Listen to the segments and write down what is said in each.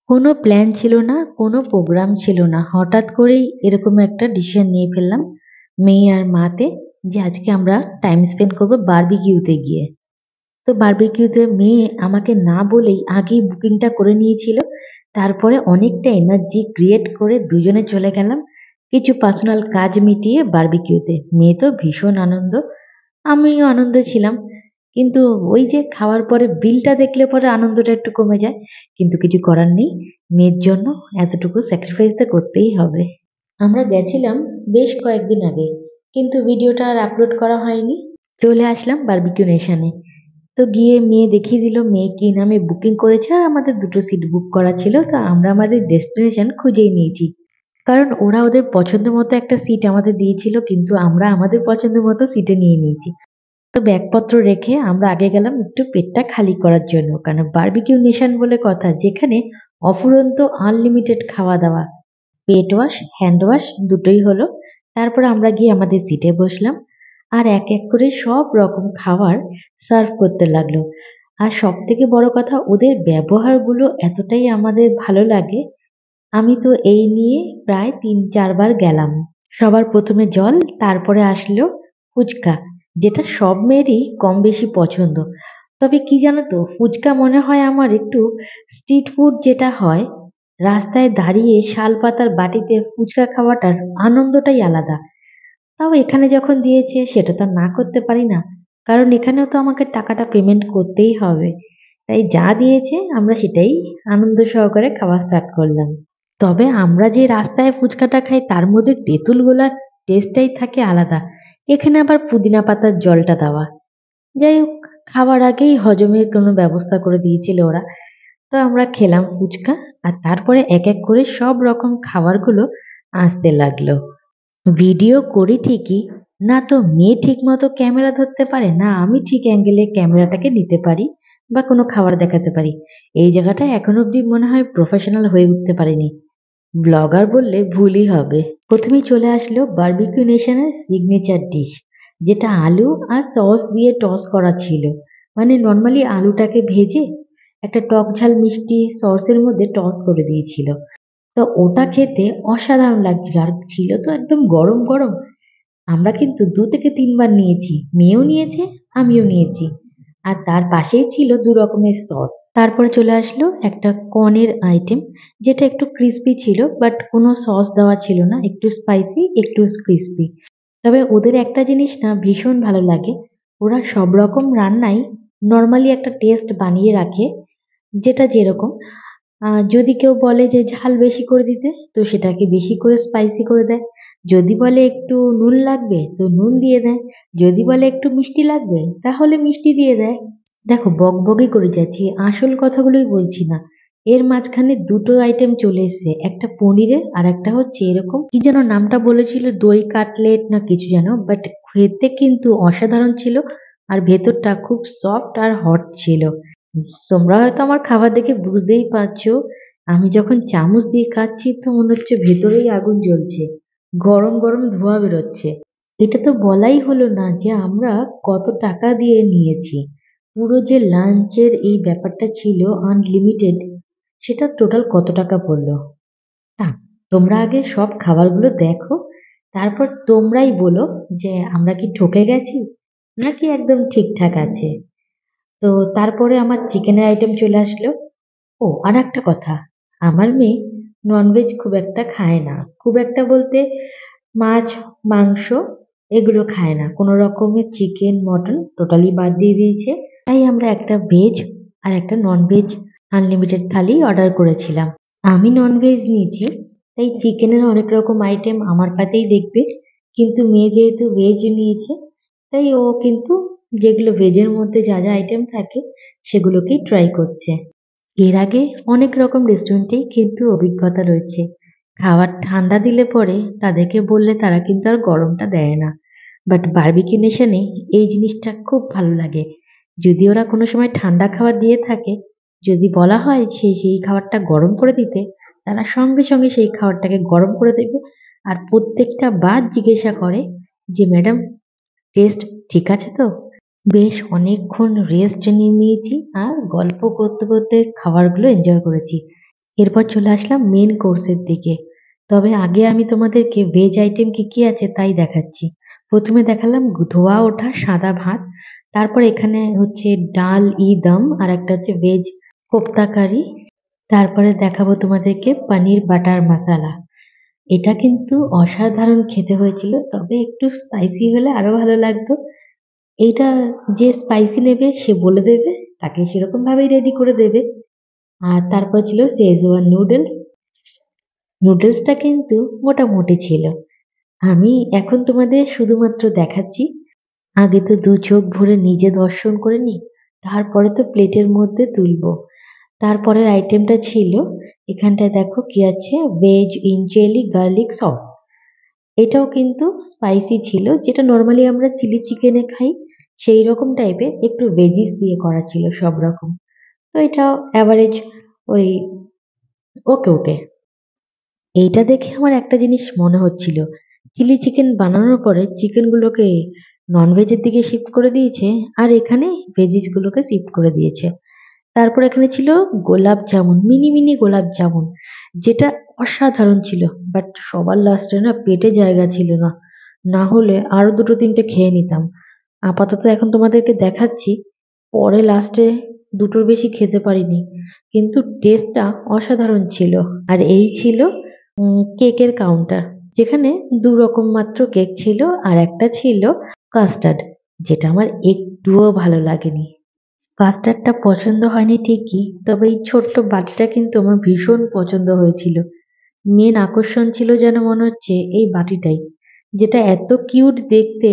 কোনো প্ল্যান ছিল না, কোনো প্রোগ্রাম ছিল না। হঠাৎ করেই এরকম একটা ডিসিশন নিয়ে ফেললাম মেয়ে আর মাতে যে আজকে আমরা টাইম স্পেন্ড করব বারবিকিউতে গিয়ে। তো বারবিকিউতে মেয়ে আমাকে না বলেই আগেই বুকিংটা করে নিয়েছিল। তারপরে অনেকটা এনার্জি ক্রিয়েট করে দুজনে চলে গেলাম কিছু পার্সোনাল কাজ মিটিয়ে বারবিকিউতে। মেয়ে তো ভীষণ আনন্দ, আমিও আনন্দে ছিলাম। কিন্তু ওই যে খাওয়ার পরে বিলটা দেখলে পরে আনন্দটা একটু কমে যায়। কিন্তু কিছু করার নেই। মেয়ের জন্য এতটুকু স্যাক্রিফাইস তো করতেই হবে। আমরা গেছিলাম বেশ কয়েকদিন আগে, কিন্তু ভিডিওটা আর আপলোড করা হয়নি। চলে আসলাম বারবিকিউ নেশনে। তো গিয়ে মেয়ে দেখিয়ে দিল মেয়ে কি নামে বুকিং করেছে, আর আমাদের দুটো সিট বুক করা ছিল। তো আমরা আমাদের ডেস্টিনেশন খুঁজেই নিয়েছি, কারণ ওরা ওদের পছন্দ মতো একটা সিট আমাদের দিয়েছিল, কিন্তু আমরা আমাদের পছন্দ মতো সিটে নিয়ে নিয়েছি। তো ব্যাগপত্র রেখে আমরা আগে গেলাম একটু পেটটা খালি করার জন্য, কারণ বারবিকিউ নেশন বলে কথা, যেখানে অফুরন্ত আনলিমিটেড খাওয়া দাওয়া, পেট ওয়াশ হ্যান্ড ওয়াশ দুটোই হলো। তারপর আমরা গিয়ে আমাদের সিটে বসলাম, আর এক এক করে সব রকম খাবার সার্ভ করতে লাগলো। আর সব থেকে বড় কথা, ওদের ব্যবহারগুলো এতটাই আমাদের ভালো লাগে। আমি তো এই নিয়ে প্রায় ৩-৪ বার গেলাম। সবার প্রথমে জল, তারপরে আসলো ফুচকা, যেটা সব মেয়েরই কম বেশি পছন্দ। তবে কি জানো তো, ফুচকা মনে হয় আমার একটু স্ট্রিট ফুড যেটা হয়, রাস্তায় দাঁড়িয়ে শালপাতার বাটিতে ফুচকা খাওয়াটার আনন্দটাই আলাদা। তাও এখানে যখন দিয়েছে সেটা তো আর না করতে পারি না, কারণ এখানেও তো আমাকে টাকাটা পেমেন্ট করতেই হবে। তাই যা দিয়েছে আমরা সেটাই আনন্দ সহকারে খাওয়া স্টার্ট করলাম। তবে আমরা যে রাস্তায় ফুচকাটা খাই তার মধ্যে তেঁতুল গোলার টেস্টটাই থাকে আলাদা। এখানে আবার পুদিনা পাতার জলটা দেওয়া। যাই হোক, খাওয়ার আগেই হজমের কোনো ব্যবস্থা করে দিয়েছিল ওরা। তো আমরা খেলাম ফুচকা, আর তারপরে এক এক করে সব রকম খাবারগুলো আসতে লাগলো। ভিডিও করি ঠিকই, না তো মেয়ে ঠিক মতো ক্যামেরা ধরতে পারে, না আমি ঠিক অ্যাঙ্গেলে ক্যামেরাটাকে নিতে পারি বা কোনো খাবার দেখাতে পারি। এই জায়গাটা এখন অব্দি মনে হয় প্রফেশনাল হয়ে উঠতে পারিনি। ব্লগার বললে ভুলই হবে। প্রথমেই চলে আসলো বারবিকিউ নেশনের সিগনেচার ডিশ, যেটা আলু আর সস দিয়ে টস করা ছিল। মানে নর্মালি আলুটাকে ভেজে একটা টক ঝাল মিষ্টি সসের মধ্যে টস করে দিয়েছিল। তো ওটা খেতে অসাধারণ লাগছিল, আর ছিল তো একদম গরম গরম। আমরা কিন্তু ২ থেকে ৩ বার নিয়েছি, মেয়েও নিয়েছে, আমিও নিয়েছি। আর তার পাশেই ছিল ২ রকমের সস। তারপরে চলে আসলো একটা কর্নের আইটেম, যেটা একটু ক্রিস্পি ছিল, বাট কোনো সস দেওয়া ছিল না, একটু স্পাইসি একটু ক্রিস্পি। তবে ওদের একটা জিনিস না ভীষণ ভালো লাগে, ওরা সব রকম রান্নাই নর্মালি একটা টেস্ট বানিয়ে রাখে, যেটা যেরকম যদি কেউ বলে যে ঝাল বেশি করে দিতে, তো সেটাকে বেশি করে স্পাইসি করে দেয়। যদি বলে একটু নুন লাগবে, তো নুন দিয়ে দেয়। যদি বলে একটু মিষ্টি লাগবে, তাহলে মিষ্টি দিয়ে দেয়। দেখো বকবকি করে যাচ্ছি, আসল কথাগুলোই বলছি না। এর মাঝখানে ২টো আইটেম চলে এসেছে, একটা পনিরের আর একটা হচ্ছে এরকম কি যেন নামটা বলেছিল, দই কাটলেট না কিছু যেন, বাট খেতে কিন্তু অসাধারণ ছিল। আর ভেতরটা খুব সফট আর হট ছিল। তোমরা হয়তো আমার খাবার দেখে বুঝতেই পারছো, আমি যখন চামচ দিয়ে খাচ্ছি তো মনে হচ্ছে ভেতরেই আগুন জ্বলছে, গরম গরম ধোঁয়া বেরোচ্ছে। এটা তো বলাই হলো না যে আমরা কত টাকা দিয়ে নিয়েছি। পুরো যে লাঞ্চের এই ব্যাপারটা ছিল আনলিমিটেড, সেটা টোটাল কত টাকা পড়লো? না, তোমরা আগে সব খাবারগুলো দেখো, তারপর তোমরাই বলো যে আমরা কি ঠকে গেছি নাকি একদম ঠিকঠাক আছে। তো তারপরে আমার চিকেনের আইটেম চলে আসলো। ও আর একটা কথা, আমার মেয়ে ননভেজ খুব একটা খায় না। খুব একটা বলতে মাছ, মাংস এগুলো খায় না। কোনো রকমের চিকেন, মটন টোটালি বাদ দিয়ে দিয়েছে। তাই আমরা একটা ভেজ আর একটা ননভেজ আনলিমিটেড থালি অর্ডার করেছিলাম। আমি ননভেজ নিয়েছি, তাই চিকেনের অনেক রকম আইটেম আমার পাতেই দেখবে। কিন্তু মেয়ে যেহেতু ভেজ নিয়েছে, তাই ও কিন্তু যেগুলো ভেজের মধ্যে যা যা আইটেম থাকে সেগুলোকেই ট্রাই করছে। এর আগে অনেক রকম রেস্টুরেন্টেই কিন্তু অভিজ্ঞতা রয়েছে। খাবার ঠান্ডা দিলে পরে তাদেরকে বললে তারা কিন্তু আর গরমটা দেয় না। বাট বারবিকিউ নেশনে এই জিনিসটা খুব ভালো লাগে। যদি ওরা কোনো সময় ঠান্ডা খাবার দিয়ে থাকে, যদি বলা হয় সেই খাবারটা গরম করে দিতে, তারা সঙ্গে সঙ্গে সেই খাবারটাকে গরম করে দেবে। আর প্রত্যেকটা বার জিজ্ঞাসা করে যে ম্যাডাম, টেস্ট ঠিক আছে তো? বেশ অনেকক্ষণ রেস্ট নিয়ে নিয়েছি আর গল্প করতে করতে খাবারগুলো এনজয় করেছি। এরপর চলে আসলাম মেন কোর্সের দিকে। তবে আগে আমি তোমাদেরকে ভেজ আইটেম কি কি আছে তাই দেখাচ্ছি। প্রথমে দেখালাম ধোয়া ওঠা সাদা ভাত, তারপর এখানে হচ্ছে ডাল ই দম, আর একটা হচ্ছে ভেজ কোপ্তা কারি, তারপরে দেখাবো তোমাদেরকে পনির বাটার মশালা। এটা কিন্তু অসাধারণ খেতে হয়েছিল, তবে একটু স্পাইসি হলে আরো ভালো লাগতো। এইটা যে স্পাইসি নেবে সে বলে দেবে, তাকে সেরকম ভাবেই রেডি করে দেবে। আর তারপর ছিল শেজওয়ান নুডলস। নুডলসটা কিন্তু মোটামুটি ছিল। আমি এখন তোমাদের শুধুমাত্র দেখাচ্ছি, আগে তো দু চোখ ভরে নিজে দর্শন করে নি, তারপরে তো প্লেটের মধ্যে তুলবো। তারপরের আইটেমটা ছিল, এখানটায় দেখো কি আছে, veg in chilli garlic sauce. এটাও কিন্তু স্পাইসি ছিল, যেটা নর্মালি আমরা চিলি চিকেনে খাই সেই রকম টাইপের, একটু ভেজিস দিয়ে করা ছিল সব রকম। তো এটাও অ্যাভারেজ, ওই ওকে ওকে। এইটা দেখে আমার একটা জিনিস মনে হচ্ছিল, চিলি চিকেন বানানোর পরে চিকেনগুলোকে ননভেজের দিকে শিফট করে দিয়েছে, আর এখানে ভেজিস গুলোকে শিফট করে দিয়েছে। তারপর এখানে ছিল গোলাপ জামুন, মিনি মিনি গোলাপ জামুন, যেটা অসাধারণ ছিল। বাট সবার লাস্টে না পেটে জায়গা ছিল না, না হলে আরো দুটো তিনটে খেয়ে নিতাম। আপাতত এখন তোমাদেরকে দেখাচ্ছি, পরে লাস্টে দুটোর বেশি খেতে পারিনি, কিন্তু টেস্টটা অসাধারণ ছিল। আর এই ছিল কেকের কাউন্টার, যেখানে দু রকম মাত্র কেক ছিল, আর একটা ছিল কাস্টার্ড, যেটা আমার একটুও ভালো লাগেনি। কাস্টার্ডটা পছন্দ হয়নি ঠিকই, তবে এই ছোট্ট বাটিটা কিন্তু আমার ভীষণ পছন্দ হয়েছিল। মেন আকর্ষণ ছিল যেন মনে হচ্ছে এই বাটিটাই, যেটা এত কিউট দেখতে।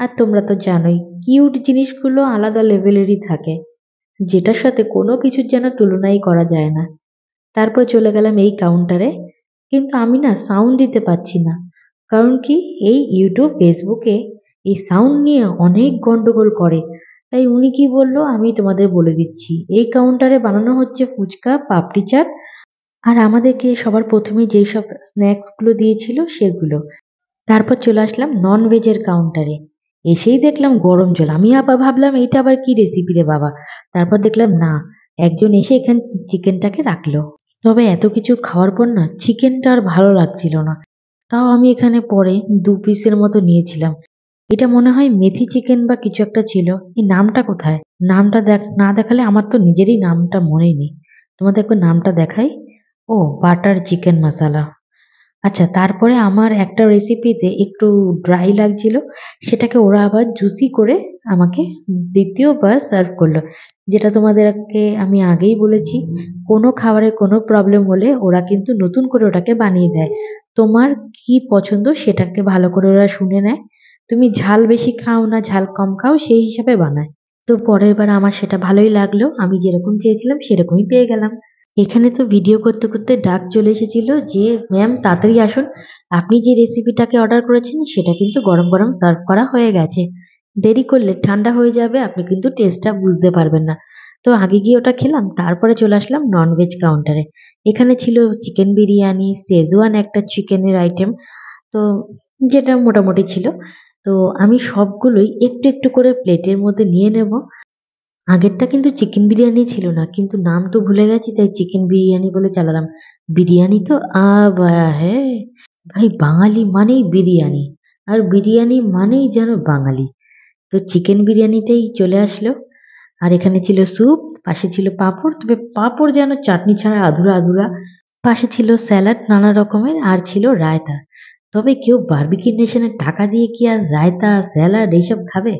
আর তোমরা তো জানোই কিউট জিনিসগুলো আলাদা লেভেলেরই থাকে, যেটার সাথে কোনো কিছুর যেন তুলনাই করা যায় না। তারপর চলে গেলাম এই কাউন্টারে, কিন্তু আমি না সাউন্ড দিতে পারছি না। কারণ কি, এই ইউটিউব ফেসবুকে এই সাউন্ড নিয়ে অনেক গন্ডগোল করে। তাই উনি কি বললো আমি তোমাদের বলে দিচ্ছি, এই কাউন্টারে বানানো হচ্ছে ফুচকা, পাপড়ি চাট, আর আমাদেরকে সবার প্রথমে যেই সব স্ন্যাক্স গুলো দিয়েছিল সেগুলো। তারপর চলে আসলাম নন ভেজের কাউন্টারে, এসেই দেখলাম গরম জল। আমি আবার ভাবলাম এইটা আবার কি রেসিপি রে বাবা। তারপর দেখলাম না, একজন এসে এখানে চিকেনটাকে রাখলো। তবে এত কিছু খাওয়ার পর না চিকেনটা আর ভালো লাগছিল না। তাও আমি এখানে পরে ২ পিসের মতো নিয়েছিলাম। এটা মনে হয় মেথি চিকেন বা কিছু একটা ছিল। এই নামটা কোথায়? নামটা না দেখালে আমার তো নিজেরই নামটা মনে নেই। তোমাদের একবার নামটা দেখাই। ও, বাটার চিকেন মশালা। আচ্ছা, তারপরে আমার একটা রেসিপিতে একটু ড্রাই লাগছিল, সেটাকে ওরা আবার জুসি করে আমাকে দ্বিতীয়বার সার্ভ করলো। যেটা তোমাদেরকে আমি আগেই বলেছি, কোনো খাবারে কোনো প্রবলেম হলে ওরা কিন্তু নতুন করে ওটাকে বানিয়ে দেয়। তোমার কি পছন্দ সেটাকে ভালো করে ওরা শুনে নেয়, তুমি ঝাল বেশি খাও না ঝাল কম খাও সেই হিসাবে বানায়। তো পরের বার আমার সেটা ভালোই লাগলো, আমি যেরকম চেয়েছিলাম সেরকমই পেয়ে গেলাম। এখানে তো ভিডিও করতে করতে ডাক চলে এসেছিল যে ম্যাম তাড়াতাড়ি আসুন, আপনি যে রেসিপিটাকে অর্ডার করেছেন সেটা কিন্তু গরম গরম সার্ভ করা হয়ে গেছে, দেরি করলে ঠান্ডা হয়ে যাবে, আপনি কিন্তু টেস্টটা বুঝতে পারবেন না। তো আগে গিয়ে ওটা খেলাম, তারপরে চলে আসলাম ননভেজ কাউন্টারে। এখানে ছিল চিকেন বিরিয়ানি, শেজওয়ান একটা চিকেনের আইটেম, তো যেটা মোটামুটি ছিল। তো আমি সবগুলোই একটু একটু করে প্লেটের মধ্যে নিয়ে নেব। আগেরটা কিন্তু চিকেন বিরিয়ানি ছিল না, কিন্তু নাম তো ভুলে গেছি তাই চিকেন বিরিয়ানি বলে চালালাম। বিরিয়ানি তো হ্যাঁ ভাই, বাঙালি মানেই বিরিয়ানি, আর বিরিয়ানি মানেই যেন বাঙালি। তো চিকেন বিরিয়ানিটাই চলে আসলো। আর এখানে ছিল স্যুপ, পাশে ছিল পাঁপড়, তবে পাঁপড় যেন চাটনি ছাড়া আধুরা আধুরা। পাশে ছিল স্যালাড নানা রকমের, আর ছিল রায়তা। তবে কেউ বারবিকিউ নেশনের টাকা দিয়ে কি আর রায়তা স্যালাড এইসব খাবে?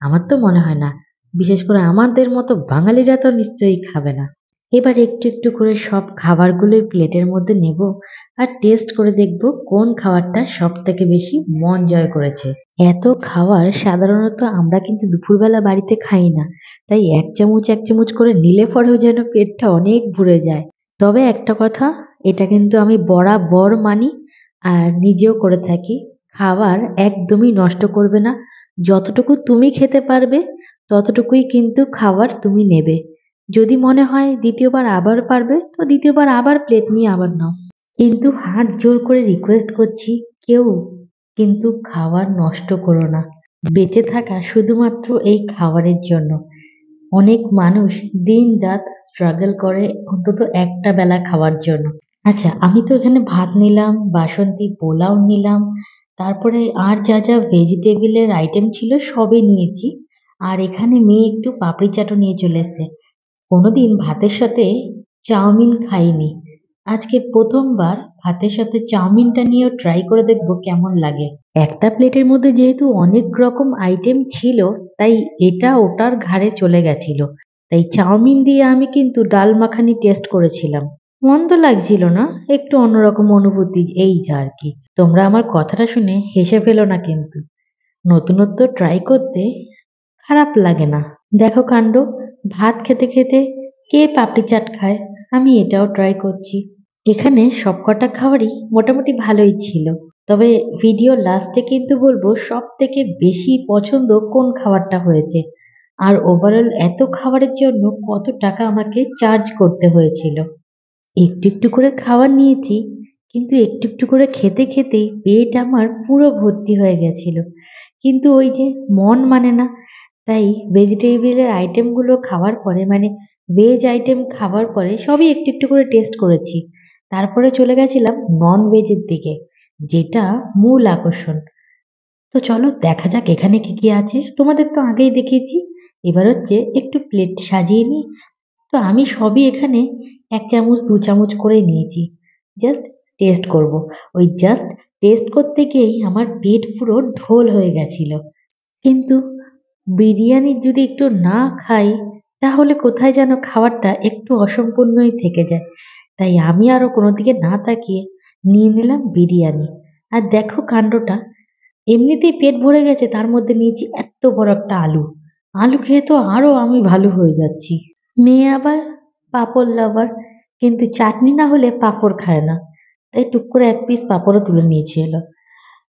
আমার তো মনে হয় না, বিশেষ করে আমাদের মতো বাঙালিরা তো নিশ্চয়ই খাবে না। এবার একটু একটু করে সব খাবারগুলোই প্লেটের মধ্যে নেব, আর টেস্ট করে দেখব কোন খাবারটা সব থেকে বেশি মন জয় করেছে। এত খাবার সাধারণত আমরা কিন্তু দুপুরবেলা বাড়িতে খাই না, তাই এক চামচ করে নিলে পরেও যেন পেটটা অনেক ভরে যায়। তবে একটা কথা, এটা কিন্তু আমি বরাবর মানি, আর নিজেও করে থাকি, খাবার একদমই নষ্ট করবে না। যতটুকু তুমি খেতে পারবে ততটুকুই কিন্তু খাবার তুমি নেবে। যদি মনে হয় দ্বিতীয়বার আবার পারবে, তো দ্বিতীয়বার আবার প্লেট নিয়ে আবার নাও। কিন্তু হাত জোর করে রিকোয়েস্ট করছি, কেউ কিন্তু খাবার নষ্ট করো না। বেঁচে থাকা শুধুমাত্র এই খাবারের জন্য। অনেক মানুষ দিন রাত স্ট্রাগল করে অন্তত একটা বেলা খাওয়ার জন্য। আচ্ছা, আমি তো এখানে ভাত নিলাম, বাসন্তী পোলাও নিলাম, তারপরে আর যা যা ভেজিটেবলের আইটেম ছিল সবই নিয়েছি। আর এখানে মেয়ে একটু পাপড়ি চাটও নিয়ে চলে এসেছে। কোনোদিন ভাতের সাথে চাউমিন খাইনি। আজকে প্রথমবার ভাতের সাথে চাউমিনটা নিয়েও ট্রাই করে দেখব কেমন লাগে। একটা প্লেটের মধ্যে যেহেতু অনেক রকম আইটেম ছিল, তাই এটা ওটার ঘাড়ে চলে গেছিল। তাই চাউমিন দিয়ে আমি কিন্তু ডাল মাখানি টেস্ট করেছিলাম। মন্দ লাগছিল না, একটু অন্যরকম অনুভূতি, এই যা আর কি। তোমরা আমার কথাটা শুনে হেসে ফেলো না কিন্তু। নতুনত্ব ট্রাই করতে খারাপ লাগে না। দেখো কাণ্ড, ভাত খেতে খেতে কে পাপড়ি চাট খায়, আমি এটাও ট্রাই করছি। এখানে সবকটা খাবারই মোটামুটি ভালোই ছিল। তবে ভিডিও লাস্টে কিন্তু বলবো সব থেকে বেশি পছন্দ কোন খাবারটা হয়েছে, আর ওভারঅল এত খাবারের জন্য কত টাকা আমাকে চার্জ করতে হয়েছিল। একটু একটু করে খাবার নিয়েছি, কিন্তু একটু একটু করে খেতে খেতেই পেট আমার পুরো ভর্তি হয়ে গেছিল। কিন্তু ওই যে মন মানে না, তাই ভেজিটেবিলের আইটেমগুলো খাওয়ার পরে, মানে ভেজ আইটেম খাওয়ার পরে সবই একটু একটু করে টেস্ট করেছি। তারপরে চলে গেছিলাম নন ভেজের দিকে, যেটা মূল আকর্ষণ। তো চলো দেখা যাক এখানে কি কি আছে। তোমাদের তো আগেই দেখিয়েছি, এবার হচ্ছে একটু প্লেট সাজিয়ে নিই। তো আমি সবই এখানে ১ চামচ ২ চামচ করে নিয়েছি। জাস্ট টেস্ট করব। ওই জাস্ট টেস্ট করতে গিয়েই আমার পেট পুরো ঢোল হয়ে গেছিল। কিন্তু বিরিয়ানি যদি একটু না খাই, তাহলে কোথায় যেন খাবারটা একটু অসম্পূর্ণই থেকে যায়। তাই আমি আরো কোনো দিকে না তাকিয়ে নিয়ে নিলাম বিরিয়ানি। আর দেখো কাণ্ডটা, এমনিতেই পেট ভরে গেছে, তার মধ্যে নিয়েছি এত বড় একটা আলু। আলু খেয়ে তো আরো আমি ভালো হয়ে যাচ্ছি। মেয়ে আবার পাঁপড় লাভার, কিন্তু চাটনি না হলে পাঁপড় খায় না। তাই টুক করে ১ পিস পাঁপড়ও তুলে নিয়েছে এলো।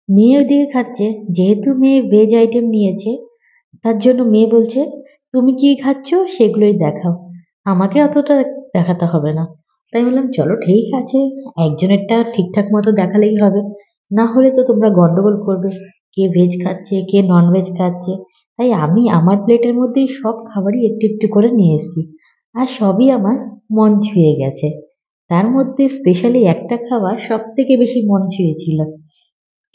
মেয়ে ওইদিকে খাচ্ছে। যেহেতু মেয়ে ভেজ আইটেম নিয়েছে, তার জন্য মেয়ে বলছে, তুমি কি খাচ্ছ সেগুলোই দেখাও, আমাকে অতটা দেখাতে হবে না। তাই বললাম চলো ঠিক আছে, একজনেরটা ঠিকঠাক মতো দেখালেই হবে, না হলে তো তোমরা গন্ডগোল করবে, কে ভেজ খাচ্ছে কে নন ভেজ খাচ্ছে। তাই আমি আমার প্লেটের মধ্যেই সব খাবারই একটু একটু করে নিয়ে এসেছি, আর সবই আমার মন ছুঁয়ে গেছে। তার মধ্যে স্পেশালি একটা খাবার সব থেকে বেশি মন ছুঁয়েছিল,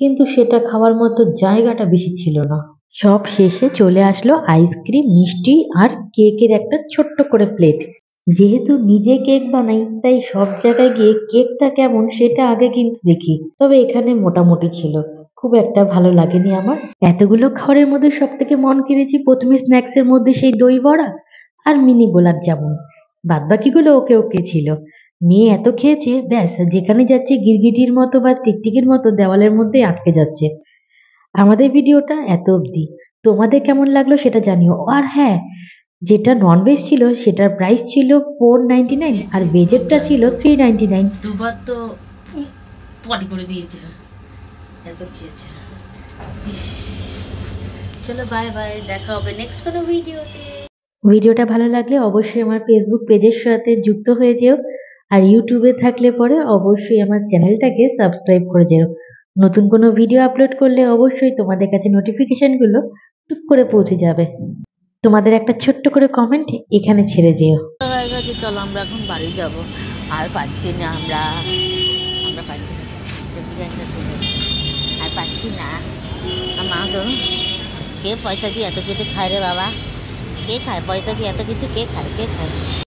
কিন্তু সেটা খাওয়ার মতো জায়গাটা বেশি ছিল না। সব শেষে চলে আসলো আইসক্রিম, মিষ্টি আর কেকের একটা ছোট্ট করে প্লেট। যেহেতু নিজে কেক বানাই, তাই সব জায়গায় গিয়ে কেকটা কেমন সেটা আগে কিন্তু দেখি। তবে এখানে মোটামুটি ছিল, খুব একটা ভালো লাগেনি আমার। এতগুলো খাবারের মধ্যে সব থেকে মন কেড়েছি প্রথমে স্ন্যাক্সের মধ্যে সেই দই বড়া আর মিনি গোলাপ জামুন। বাদ বাকিগুলো ওকে ওকে ছিল। মেয়ে এত খেয়েছে, ব্যাস যেখানে যাচ্ছে গিরগিটির মতো বা টিকটিকির মতো দেওয়ালের মধ্যে আটকে যাচ্ছে। আমাদের ভিডিওটা এত অবধি। তোমাদের কেমন লাগলো সেটা জানিও। আর হ্যাঁ, যেটা ননভেজ ছিল সেটার প্রাইস ছিল 499 আর ভেজেরটা ছিল 399। দুবার তো পটি করে দিয়েছিল, এত খেয়েছে। চলো বাই বাই, দেখা হবে নেক্সট কোনো ভিডিওতে। ভিডিওটা ভালো লাগলে অবশ্যই আমার ফেসবুক পেজের সাথে যুক্ত হয়ে যেও, আর ইউটিউবে থাকলে পরে অবশ্যই আমার চ্যানেলটাকে সাবস্ক্রাইব করে যেও। নতুন কোনো ভিডিও আপলোড করলে অবশ্যই তোমাদের কাছে নোটিফিকেশনগুলো টুক করে পৌঁছে যাবে। তোমাদের একটা ছোট্ট করে কমেন্ট এখানে ছেড়ে যেও। হয়ে গেছে, চলো আমরা এখন বাড়ি যাব। আর পাচ্ছি না আমরা আমরা পাচ্ছি না, বিরিয়ানিটা চলে আর পাচ্ছি না। মা গো, কে পয়সা দিয়ে এত কিছু খায় রে বাবা? কে খায় পয়সা দিয়ে এত কিছু? কে খায়? কে খায়?